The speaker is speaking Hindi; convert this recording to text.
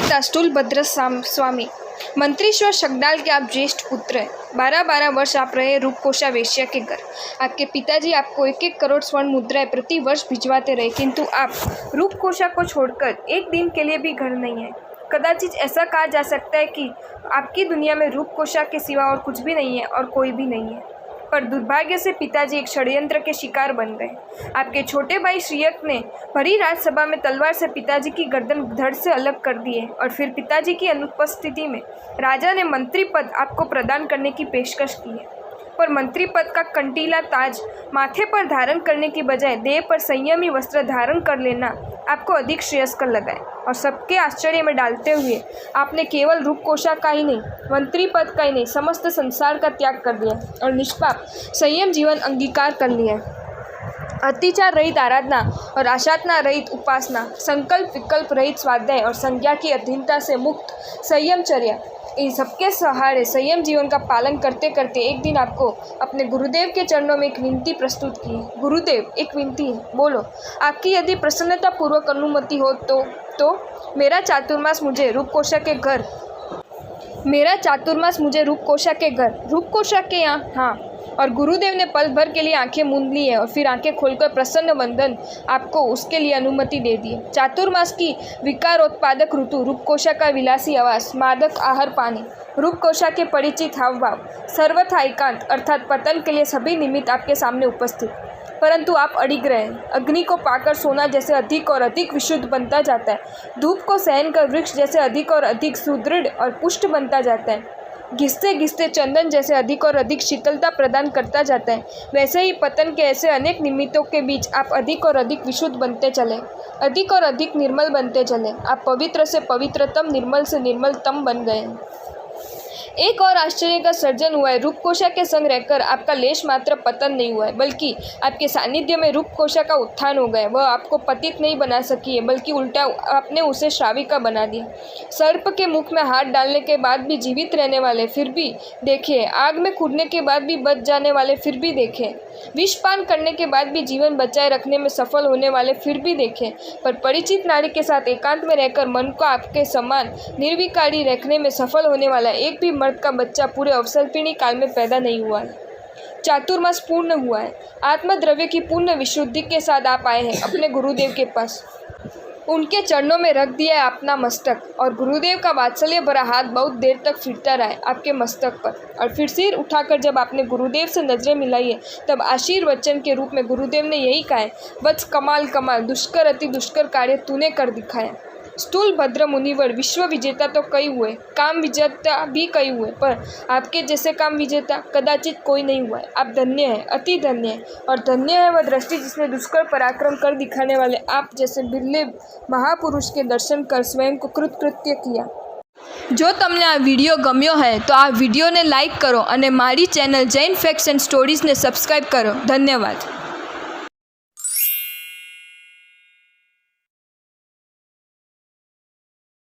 पिता स्थूलभद्र स्वामी, मंत्रीश्वर शकडाल के आप ज्येष्ठ पुत्र हैं। 12-12 वर्ष आप रहे रूपकोषा वेश्या के घर। आपके पिताजी आपको 1-1 करोड़ स्वर्ण मुद्राएं प्रति वर्ष भिजवाते रहे, किंतु आप रूपकोषा को छोड़कर एक दिन के लिए भी घर नहीं है। कदाचित ऐसा कहा जा सकता है कि आपकी दुनिया में रूपकोषा के सिवा और कुछ भी नहीं है और कोई भी नहीं है। पर दुर्भाग्य से पिताजी एक षड्यंत्र के शिकार बन गए। आपके छोटे भाई श्रीयक ने भरी राज्यसभा में तलवार से पिताजी की गर्दन धड़ से अलग कर दी है और फिर पिताजी की अनुपस्थिति में राजा ने मंत्री पद आपको प्रदान करने की पेशकश की है। पर मंत्री पद का कंटीला ताज माथे पर धारण करने की बजाय देह पर संयमी वस्त्र धारण कर लेना आपको अधिक श्रेयस्कर लगा है। और सबके आश्चर्य में डालते हुए आपने केवल रूपकोषा का ही नहीं, मंत्री पद का ही नहीं, समस्त संसार का त्याग कर दिया और निष्पाप संयम जीवन अंगीकार कर लिया है। अतिचार रहित आराधना और आशातना रहित उपासना, संकल्प विकल्प रहित स्वाध्याय और संज्ञा की अधीनता से मुक्त संयमचर्या, इन सबके सहारे संयम जीवन का पालन करते करते एक दिन आपको अपने गुरुदेव के चरणों में एक विनती प्रस्तुत की। गुरुदेव, एक विनती है, बोलो। आपकी यदि प्रसन्नता पूर्वक अनुमति हो तो मेरा चातुर्मास मुझे रूपकोषा के यहाँ, हाँ। और गुरुदेव ने पल भर के लिए आंखें मूंद ली है और फिर आंखें खोलकर प्रसन्न वंदन आपको उसके लिए अनुमति दे दी है। चातुर्मास की विकारोत्पादक ऋतु, रूपकोषा का विलासी आवास, मादक आहार पानी, रूपकोषा के परिचित हाव भाव, सर्वथा एकांत अर्थात पतन के लिए सभी निमित्त आपके सामने उपस्थित। परंतु आप अडिग रहे। अग्नि को पाकर सोना जैसे अधिक और अधिक विशुद्ध बनता जाता है, धूप को सहन कर वृक्ष जैसे अधिक और अधिक सुदृढ़ और पुष्ट बनता जाता है, घिसते घिसते चंदन जैसे अधिक और अधिक शीतलता प्रदान करता जाता है, वैसे ही पतन के ऐसे अनेक निमित्तों के बीच आप अधिक और अधिक विशुद्ध बनते चले, अधिक और अधिक निर्मल बनते चले। आप पवित्र से पवित्रतम, निर्मल से निर्मलतम बन गए। एक और आश्चर्य का सर्जन हुआ है। रूपकोषा के संग रहकर आपका लेश मात्र पतन नहीं हुआ है, बल्कि आपके सानिध्य में रूपकोषा का उत्थान हो गया। वह आपको पतित नहीं बना सकी है, बल्कि उल्टा आपने उसे श्राविका बना दिया। सर्प के मुख में हाथ डालने के बाद भी जीवित रहने वाले फिर भी देखे, आग में कूदने के बाद भी बच जाने वाले फिर भी देखे, विषपान करने के बाद भी जीवन बचाए रखने में सफल होने वाले फिर भी देखे। पर परिचित नारी के साथ एकांत में रहकर मन को आपके समान निर्विकारी रखने में सफल होने वाला एक भी मर्द का बच्चा पूरे अवसर्पिणी काल में पैदा नहीं हुआ है। चातुर्मास पूर्ण हुआ है। आत्मद्रव्य की पूर्ण विशुद्धि के साथ आप आए हैं अपने गुरुदेव के पास। उनके चरणों में रख दिया है अपना मस्तक और गुरुदेव का वात्सल्य भरा हाथ बहुत देर तक फिरता रहा है आपके मस्तक पर। और फिर सिर उठाकर जब आपने गुरुदेव से नजरें मिलाई है, तब आशीर्वचन के रूप में गुरुदेव ने यही कहा है, वत्स कमाल कमाल, दुष्कर अति दुष्कर कार्य तूने कर दिखाया। स्थूलभद्र मुनिवर विश्व विजेता तो कई हुए, काम विजेता भी कई हुए, पर आपके जैसे काम विजेता कदाचित कोई नहीं हुआ है। आप धन्य हैं, अति धन्य हैं। और धन्य है वह दृष्टि जिसने दुष्कर पराक्रम कर दिखाने वाले आप जैसे बिरले महापुरुष के दर्शन कर स्वयं को कृतकृत्य किया। जो तमने आ वीडियो गम्यो है तो आ वीडियो ने लाइक करो અને મારી ચેનલ જૈન ફેક્ટ્સ એન્ડ સ્ટોરીઝને સબસ્ક્રાઈબ કરો। ધન્યવાદ।